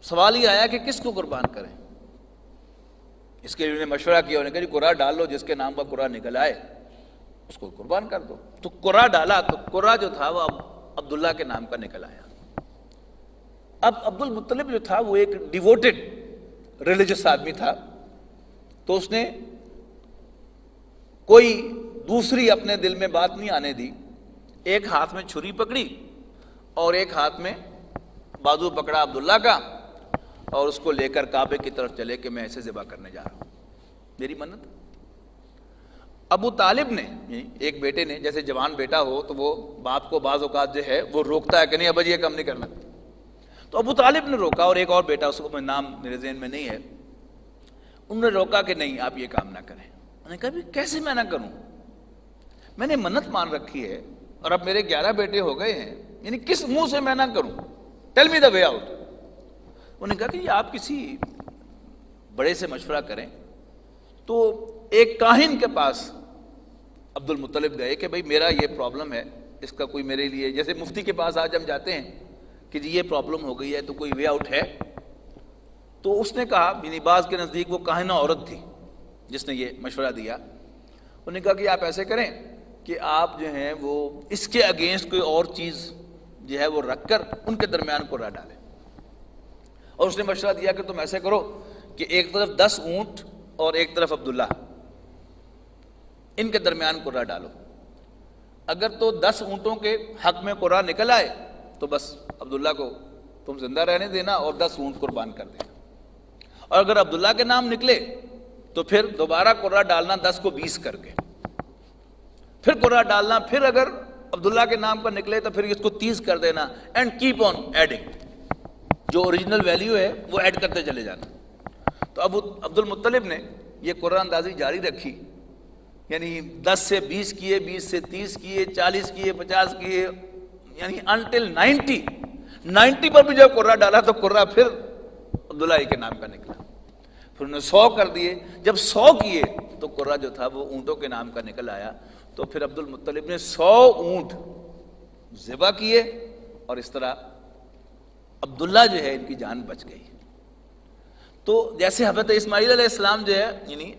سوال یہ آیا کہ کس کو قربان کریں؟ اس کے لیے انہوں نے مشورہ کیا، انہوں نے کہا جی قرہ ڈال لو، جس کے نام کا قرہ نکل آئے اس کو قربان کر دو۔ تو قرہ ڈالا تو قرہ جو تھا وہ عبداللہ کے نام کا نکل آیا۔ اب عبد المطلب جو تھا وہ ایک ڈیووٹڈ ریلیجس آدمی تھا، تو اس نے کوئی دوسری اپنے دل میں بات نہیں آنے دی، ایک ہاتھ میں چھری پکڑی اور ایک ہاتھ میں بازو پکڑا عبداللہ کا، اور اس کو لے کر کعبے کی طرف چلے کہ میں ایسے ذبح کرنے جا رہا ہوں، میری منت۔ ابو طالب نے، ایک بیٹے نے، جیسے جوان بیٹا ہو تو وہ باپ کو بعض اوقات جو ہے وہ روکتا ہے کہ نہیں ابا جی یہ کام نہیں کرنا، تو ابو طالب نے روکا، اور ایک اور بیٹا، اس کو نام میرے ذہن میں نہیں ہے، انہوں نے روکا کہ نہیں آپ یہ کام نہ کریں۔ انہوں نے کہا بھی کیسے میں نہ کروں، میں نے منت مان رکھی ہے اور اب میرے 11 بیٹے ہو گئے ہیں، یعنی کس منہ سے میں نہ کروں، ٹیل می دا وے آؤٹ۔ انہوں نے کہا کہ یہ آپ کسی بڑے سے مشورہ کریں۔ تو ایک کاہن کے پاس عبد المطلب گئے کہ بھئی میرا یہ پرابلم ہے، اس کا کوئی میرے لیے، جیسے مفتی کے پاس آج ہم جاتے ہیں کہ جی یہ پرابلم ہو گئی ہے تو کوئی وے آؤٹ ہے؟ تو اس نے کہا، یعنی بعض کے نزدیک وہ کاہنہ عورت تھی جس نے یہ مشورہ دیا، انہوں نے کہا کہ آپ ایسے کریں کہ آپ جو ہیں وہ اس کے اگینسٹ کوئی اور چیز جو ہے وہ رکھ کر ان کے درمیان قرہ ڈالیں۔ اور اس نے مشورہ دیا کہ تم ایسے کرو کہ ایک طرف 10 اونٹ اور ایک طرف عبداللہ، ان کے درمیان قرہ ڈالو، اگر تو 10 اونٹوں کے حق میں قرہ نکل آئے تو بس عبداللہ کو تم زندہ رہنے دینا اور 10 اونٹ قربان کر دینا، اور اگر عبداللہ کے نام نکلے تو پھر دوبارہ قرہ ڈالنا 10 کو 20 کر کے، پھر قرہ ڈالنا، پھر اگر عبداللہ کے نام پر نکلے تو پھر اس کو 30 کر دینا، اینڈ کیپ آن ایڈنگ، جو اوریجنل ویلیو ہے وہ ایڈ کرتے چلے جانا۔ تو عبد المطلب نے یہ قرہ اندازی جاری رکھی، یعنی 10 سے 20 کیے، 20 سے 30 کیے، 40 کیے، 50 کیے، یعنی انٹل 90 پر بھی جب قرہ ڈالا تو قرہ پھر عبداللہ کے نام کا نکلا، پھر انہوں نے 100 کر دیے، جب 100 کیے تو قرہ جو تھا وہ اونٹوں کے نام کا نکل آیا، تو پھر عبد المطلب نے 100 اونٹ ذبح کیے، اور اس طرح عبداللہ جو ہے ان کی جان بچ گئی۔ تو جیسے حضرت اسماعیل علیہ السلام جو ہے، یعنی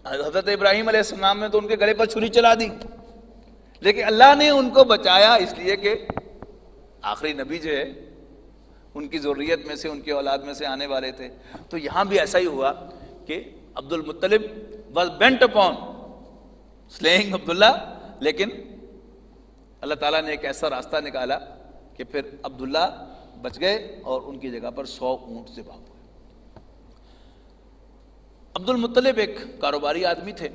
حضرت ابراہیم علیہ السلام نے تو ان کے گلے پر چھری چلا دی، لیکن اللہ نے ان کو بچایا اس لیے کہ آخری نبی جو ہے ان کی ذریت میں سے، ان کی اولاد میں سے آنے والے تھے۔ تو یہاں بھی ایسا ہی ہوا کہ عبد المطلب was bent upon slaying عبداللہ، لیکن اللہ تعالیٰ نے ایک ایسا راستہ نکالا کہ پھر عبداللہ بچ گئے اور ان کی جگہ پر 100 اونٹ ذبح ہوئے۔ عبد المطلب ایک کاروباری آدمی تھے۔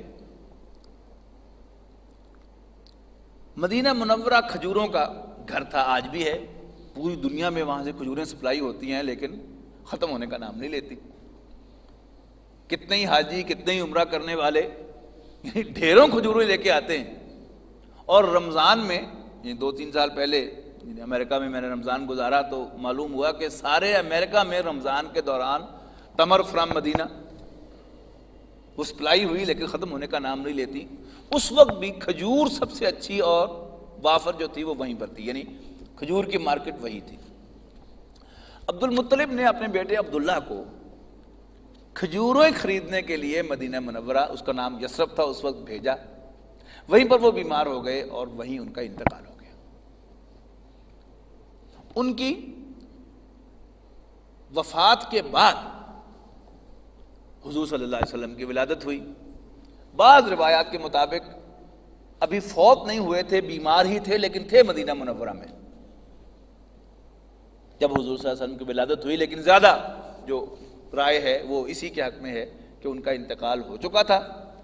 مدینہ منورہ کھجوروں کا گھر تھا، آج بھی ہے، پوری دنیا میں وہاں سے کھجوریں سپلائی ہوتی ہیں لیکن ختم ہونے کا نام نہیں لیتی۔ کتنے ہی حاجی، کتنے ہی عمرہ کرنے والے ڈھیروں کھجوریں لے کے آتے ہیں، اور رمضان میں 2-3 سال پہلے امریکہ میں نے رمضان گزارا تو معلوم ہوا کہ سارے امریکہ میں رمضان کے دوران تمر فرام مدینہ وہ سپلائی ہوئی لیکن ختم ہونے کا نام نہیں لیتی۔ اس وقت بھی کھجور سب سے اچھی اور وافر جو تھی وہ وہیں پر تھی، یعنی کھجور کی مارکیٹ وہی تھی۔ عبد المطلب نے اپنے بیٹے عبداللہ کو کھجوریں خریدنے کے لیے مدینہ منورہ، اس کا نام یثرب تھا اس وقت، بھیجا۔ وہیں پر وہ بیمار ہو گئے اور وہیں ان کا انتقال ہو گیا۔ ان کی وفات کے بعد حضور صلی اللہ علیہ وسلم کی ولادت ہوئی۔ بعض روایات کے مطابق ابھی فوت نہیں ہوئے تھے، بیمار ہی تھے، لیکن تھے مدینہ منورہ میں جب حضور صلی اللہ علیہ وسلم کی ولادت ہوئی، لیکن زیادہ جو رائے ہے وہ اسی کے حق میں ہے کہ ان کا انتقال ہو چکا تھا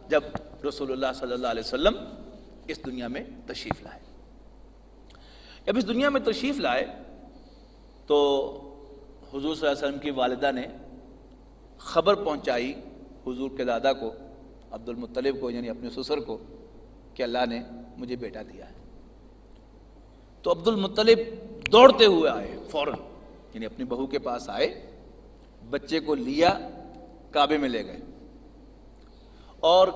جب رسول اللہ صلی اللہ علیہ وسلم اس دنیا میں تشریف لائے۔ جب اس دنیا میں تشریف لائے تو حضور صلی اللہ علیہ وسلم کی والدہ نے خبر پہنچائی حضور کے دادا کو، عبد المطلب کو، یعنی اپنے سسر کو، کہ اللہ نے مجھے بیٹا دیا ہے۔ تو عبد المطلب دوڑتے ہوئے آئے فوراً، یعنی اپنی بہو کے پاس آئے، بچے کو لیا، کعبے میں لے گئے، اور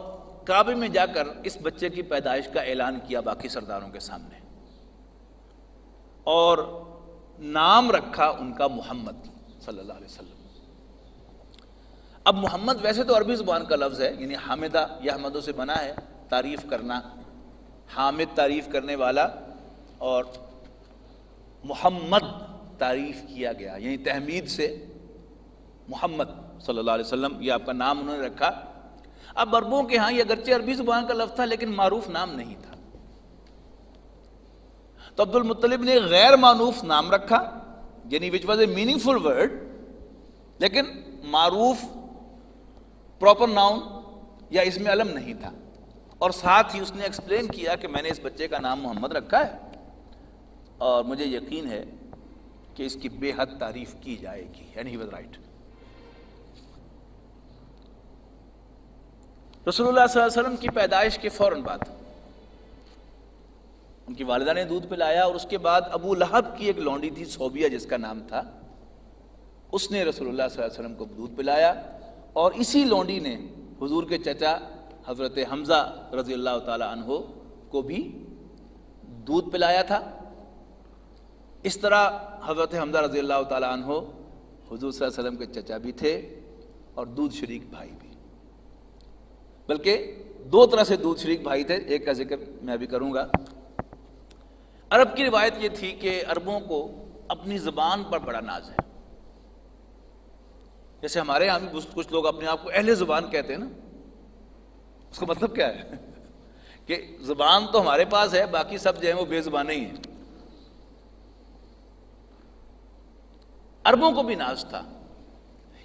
کعبے میں جا کر اس بچے کی پیدائش کا اعلان کیا باقی سرداروں کے سامنے، اور نام رکھا ان کا محمد صلی اللہ علیہ وسلم۔ اب محمد ویسے تو عربی زبان کا لفظ ہے، یعنی حامدہ یا حمدوں سے بنا ہے، تعریف کرنا، حامد تعریف کرنے والا، اور محمد تعریف کیا گیا، یعنی تحمید سے محمد صلی اللہ علیہ وسلم یہ آپ کا نام انہوں نے رکھا۔ اب عربوں کے ہاں یہ اگرچہ عربی زبان کا لفظ تھا لیکن معروف نام نہیں تھا، تو عبد المطلب نے غیر معروف نام رکھا، یعنی which was a meaningful word، لیکن معروف پراپر ناؤن یا اس میں علم نہیں تھا، اور ساتھ ہی اس نے ایکسپلین کیا کہ میں نے اس بچے کا نام محمد رکھا ہے اور مجھے یقین ہے کہ اس کی بے حد تعریف کی جائے گی، اینڈ ہی واز رائٹ۔ رسول اللہ صلی اللہ علیہ وسلم کی پیدائش کے فوراً بعد ان کی والدہ نے دودھ پلایا، اور اس کے بعد ابو لہب کی ایک لونڈی تھی صوبیہ جس کا نام تھا، اس نے رسول اللہ صلی اللہ علیہ وسلم کو دودھ پلایا، اور اسی لونڈی نے حضور کے چچا حضرت حمزہ رضی اللہ تعالی عنہ کو بھی دودھ پلایا تھا۔ اس طرح حضرت حمزہ رضی اللہ تعالی عنہ حضور صلی اللہ علیہ وسلم کے چچا بھی تھے اور دودھ شریک بھائی بھی، بلکہ دو طرح سے دودھ شریک بھائی تھے، ایک کا ذکر میں ابھی کروں گا۔ عرب کی روایت یہ تھی کہ عربوں کو اپنی زبان پر بڑا ناز ہے، جیسے ہمارے یہاں بھی کچھ لوگ اپنے آپ کو اہل زبان کہتے ہیں نا، اس کا مطلب کیا ہے کہ زبان تو ہمارے پاس ہے، باقی سب جو ہیں وہ بے زبانیں ہی ہیں۔ عربوں کو بھی ناز تھا،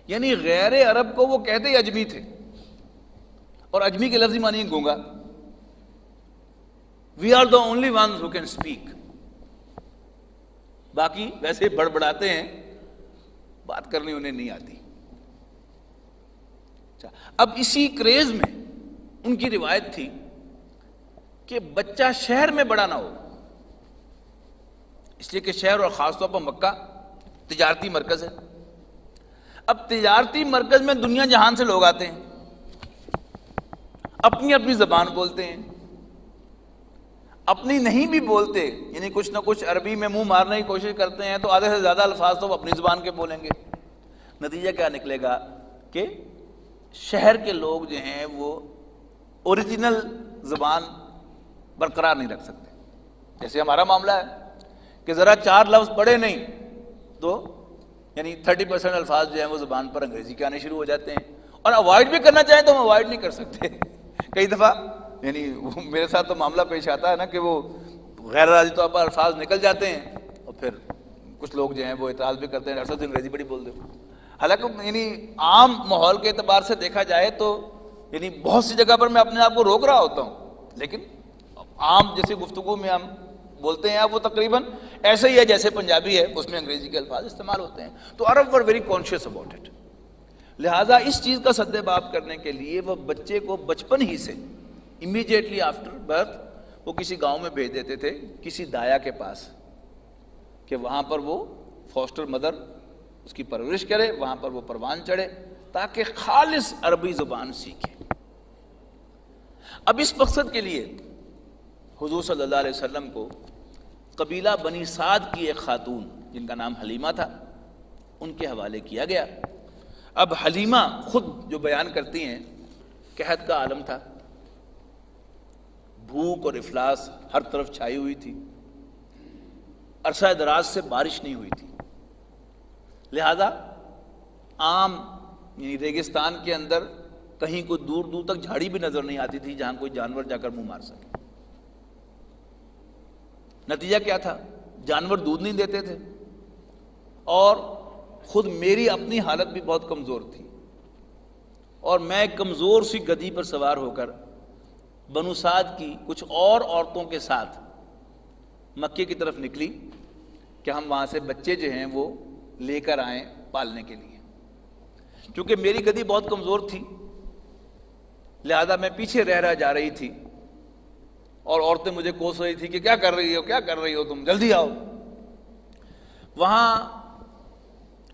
یعنی غیر عرب کو وہ کہتے ہی اجمی تھے، اور اجمی کے لفظی معنی گونگا۔ We are the only ones who can speak, باقی ویسے بڑبڑاتے ہیں، بات کرنی انہیں نہیں آتی۔ اب اسی کریز میں ان کی روایت تھی کہ بچہ شہر میں بڑا نہ ہو، اس لیے کہ شہر اور خاص طور پر مکہ تجارتی مرکز ہے۔ اب تجارتی مرکز میں دنیا جہان سے لوگ آتے ہیں، اپنی اپنی زبان بولتے ہیں، اپنی نہیں بھی بولتے، یعنی کچھ نہ کچھ عربی میں منہ مارنے کی کوشش کرتے ہیں، تو آدھے سے زیادہ الفاظ تو وہ اپنی زبان کے بولیں گے۔ نتیجہ کیا نکلے گا کہ شہر کے لوگ جو ہیں وہ اوریجنل زبان برقرار نہیں رکھ سکتے۔ جیسے ہمارا معاملہ ہے کہ ذرا چار لفظ پڑھے نہیں تو یعنی 30% الفاظ جو ہیں وہ زبان پر انگریزی کے آنے شروع ہو جاتے ہیں، اور اوائڈ بھی کرنا چاہیں تو ہم اوائڈ نہیں کر سکتے۔ کئی دفعہ یعنی میرے ساتھ تو معاملہ پیش آتا ہے نا کہ وہ غیر راضی طور پر الفاظ نکل جاتے ہیں، اور پھر کچھ لوگ جو ہیں وہ اعتراض بھی کرتے ہیں، ڈاکٹر صاحب انگریزی بڑی بول دو۔ حالانکہ یعنی عام ماحول کے اعتبار سے دیکھا جائے تو یعنی بہت سی جگہ پر میں اپنے آپ کو روک رہا ہوتا ہوں، لیکن عام جیسے گفتگو میں ہم بولتے ہیں وہ تقریباً ایسے ہی ہے جیسے پنجابی ہے، اس میں انگریزی کے الفاظ استعمال ہوتے ہیں۔ تو Arab were very conscious about it, لہٰذا اس چیز کا سد باب کرنے کے لیے وہ بچے کو بچپن ہی سے امیڈیٹلی آفٹر برتھ وہ کسی گاؤں میں بھیج دیتے تھے، کسی دایا کے پاس، کہ وہاں پر وہ فاسٹر مدر اس کی پرورش کرے، وہاں پر وہ پروان چڑھے تاکہ خالص عربی زبان سیکھے۔ اب اس مقصد کے لیے حضور صلی اللہ علیہ وسلم کو قبیلہ بنی سعد کی ایک خاتون جن کا نام حلیمہ تھا ان کے حوالے کیا گیا۔ اب حلیمہ خود جو بیان کرتی ہیں، قحط کا عالم تھا، بھوک اور افلاس ہر طرف چھائی ہوئی تھی، عرصہ دراز سے بارش نہیں ہوئی تھی، لہذا عام یعنی ریگستان کے اندر کہیں کوئی دور دور تک جھاڑی بھی نظر نہیں آتی تھی جہاں کوئی جانور جا کر منہ مار سکے۔ نتیجہ کیا تھا؟ جانور دودھ نہیں دیتے تھے، اور خود میری اپنی حالت بھی بہت کمزور تھی، اور میں ایک کمزور سی گدھی پر سوار ہو کر بنو سعد کی کچھ اور عورتوں کے ساتھ مکے کی طرف نکلی کہ ہم وہاں سے بچے جو ہیں وہ لے کر آئیں پالنے کے لیے۔ چونکہ میری گدھی بہت کمزور تھی لہذا میں پیچھے رہ جا رہی تھی، اور عورتیں مجھے کوس رہی تھی کہ کیا کر رہی ہو تم، جلدی آؤ۔ وہاں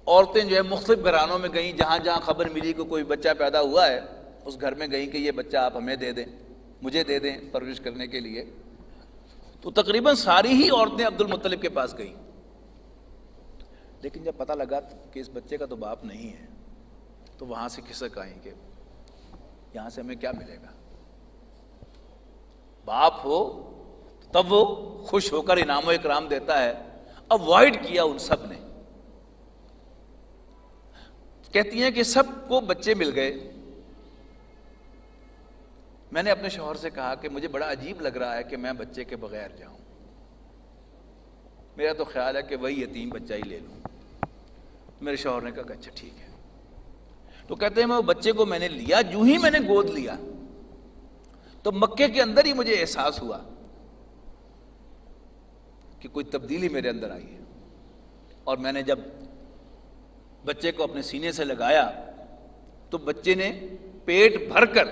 عورتیں جو ہے مختلف گھرانوں میں گئیں، جہاں جہاں خبر ملی کہ کوئی بچہ پیدا ہوا ہے اس گھر میں گئیں کہ یہ بچہ آپ ہمیں دے دیں، مجھے دے دیں پرورش کرنے کے لیے۔ تو تقریباً ساری ہی عورتیں عبد المطلب کے پاس گئیں، لیکن جب پتہ لگا کہ اس بچے کا تو باپ نہیں ہے تو وہاں سے کھسک آئی کہ یہاں سے ہمیں کیا ملے گا. باپ ہو تب وہ خوش ہو کر انعام و اکرام دیتا ہے. اوائڈ کیا ان سب نے. کہتی ہیں کہ سب کو بچے مل گئے. میں نے اپنے شوہر سے کہا کہ مجھے بڑا عجیب لگ رہا ہے کہ میں بچے کے بغیر جاؤں. میرا تو خیال ہے کہ وہی یتیم بچہ ہی لے لوں. میرے شوہر نے کہا کہ اچھا ٹھیک ہے. تو کہتے ہیں میں وہ بچے کو میں نے لیا. جو ہی میں نے گود لیا تو مکے کے اندر ہی مجھے احساس ہوا کہ کوئی تبدیلی میرے اندر آئی ہے. اور میں نے جب بچے کو اپنے سینے سے لگایا تو بچے نے پیٹ بھر کر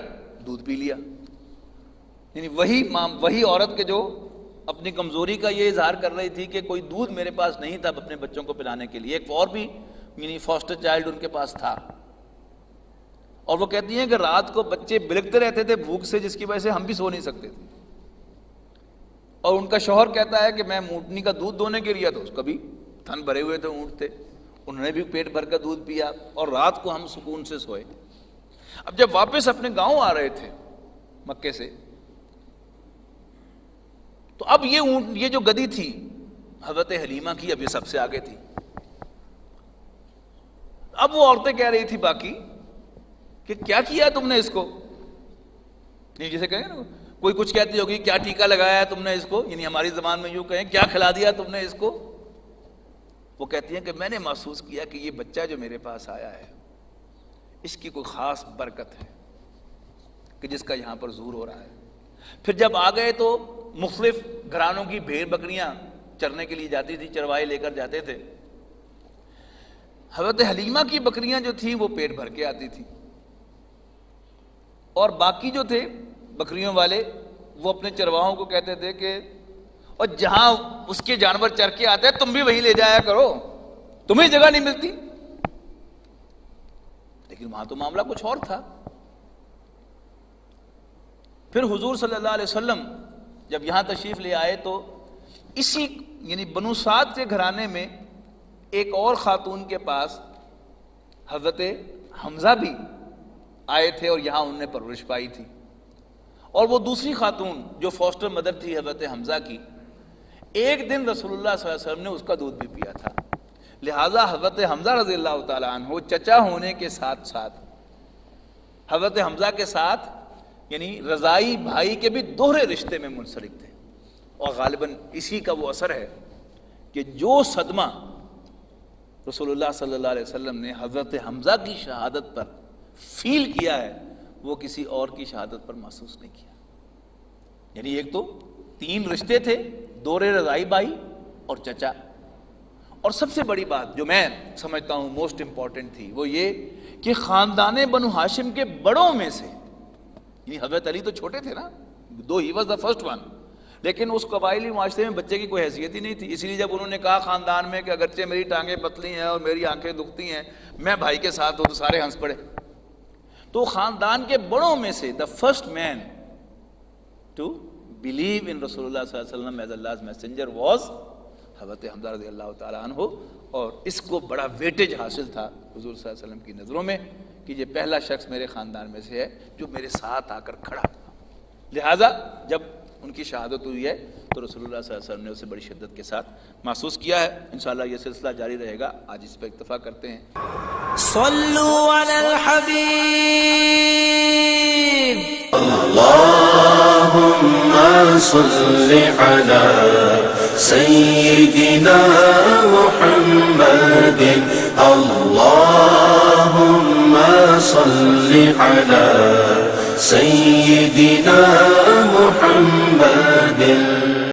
دودھ پی لیا. یعنی وہی عورت کے جو اپنی کمزوری کا یہ اظہار کر رہی تھی کہ کوئی دودھ میرے پاس نہیں تھا اپنے بچوں کو پلانے کے لیے. ایک اور بھی یعنی فاسٹر چائلڈ ان کے پاس تھا. اور وہ کہتی ہیں کہ رات کو بچے بلکتے رہتے تھے بھوک سے, جس کی وجہ سے ہم بھی سو نہیں سکتے تھے. اور ان کا شوہر کہتا ہے کہ میں اونٹنی کا دودھ دونے کے لیے, تو اس کا بھی تھن بھرے ہوئے تھے اونٹ تھے, انہوں نے بھی پیٹ بھر کر دودھ پیا اور رات کو ہم سکون سے سوئے. اب جب واپس اپنے گاؤں آ رہے تھے مکے سے, تو اب یہ جو گدی تھی حضرت حلیمہ کی, اب یہ سب سے آگے تھی. اب وہ عورتیں کہہ رہی تھی باقی کہ کیا کیا تم نے اس کو, نہیں جیسے کہیں نا کوئی کچھ کہتی ہوگی کیا ٹیکا لگایا ہے تم نے اس کو, یعنی ہماری زبان میں یوں کہیں کیا کھلا دیا تم نے اس کو. وہ کہتی ہیں کہ میں نے محسوس کیا کہ یہ بچہ جو میرے پاس آیا ہے اس کی کوئی خاص برکت ہے کہ جس کا یہاں پر ظہور ہو رہا ہے. پھر جب آ گئے تو مختلف گھرانوں کی بھیڑ بکریاں چرنے کے لیے جاتی تھی, چروائے لے کر جاتے تھے. حضرت حلیمہ کی بکریاں جو تھیں وہ پیٹ بھر کے آتی تھیں, اور باقی جو تھے بکریوں والے وہ اپنے چرواہوں کو کہتے تھے کہ اور جہاں اس کے جانور چر کے آتے ہیں تم بھی وہیں لے جایا کرو, تمہیں جگہ نہیں ملتی. لیکن وہاں تو معاملہ کچھ اور تھا. پھر حضور صلی اللہ علیہ وسلم جب یہاں تشریف لے آئے تو اسی یعنی بنو سعد کے گھرانے میں ایک اور خاتون کے پاس حضرت حمزہ بھی آئے تھے اور یہاں انہوں نے پرورش پائی تھی. اور وہ دوسری خاتون جو فاسٹر مدر تھی حضرت حمزہ کی, ایک دن رسول اللہ صلی اللہ علیہ وسلم نے اس کا دودھ بھی پیا تھا. لہٰذا حضرت حمزہ رضی اللہ تعالیٰ عنہ چچا ہونے کے ساتھ ساتھ حضرت حمزہ کے ساتھ یعنی رضائی بھائی کے بھی دوہرے رشتے میں منسلک تھے. اور غالباً اسی کا وہ اثر ہے کہ جو صدمہ رسول اللہ صلی اللہ علیہ وسلم نے حضرت حمزہ کی شہادت پر فیل کیا ہے وہ کسی اور کی شہادت پر محسوس نہیں کیا. یعنی ایک تو 3 رشتے تھے, دوہرے رضائی بھائی اور چچا. اور سب سے بڑی بات جو میں سمجھتا ہوں موسٹ امپورٹنٹ تھی وہ یہ کہ خاندان بنو ہاشم کے بڑوں میں سے, یعنی حضرت علی تو چھوٹے تھے نا, though he was the first one, لیکن اس قبائلی معاشرے میں بچے کی کوئی حیثیت ہی نہیں تھی. اسی لیے جب انہوں نے کہا خاندان میں کہ اگرچہ میری ٹانگیں پتلی ہیں اور میری آنکھیں دکھتی ہیں میں بھائی کے ساتھ ہوں, تو سارے ہنس پڑے. تو خاندان کے بڑوں میں سے the first men to believe in رسول اللہ صلی اللہ علیہ وسلم ایز Allah's messenger واز حضرت حمزہ رضی اللہ تعالیٰ عنہ. اور اس کو بڑا ویٹیج حاصل تھا حضور صلی اللہ علیہ وسلم کی نظروں میں کہ یہ پہلا شخص میرے خاندان میں سے ہے جو میرے ساتھ آ کر کھڑا. لہٰذا جب ان کی شہادت ہوئی ہے تو رسول اللہ صلی اللہ علیہ وسلم نے اسے بڑی شدت کے ساتھ محسوس کیا ہے. انشاءاللہ یہ سلسلہ جاری رہے گا. آج اس پہ اکتفا کرتے ہیں. صلو علی الحبیب. اللهم صل على سيدنا محمد. اللهم صل على سيدنا محمد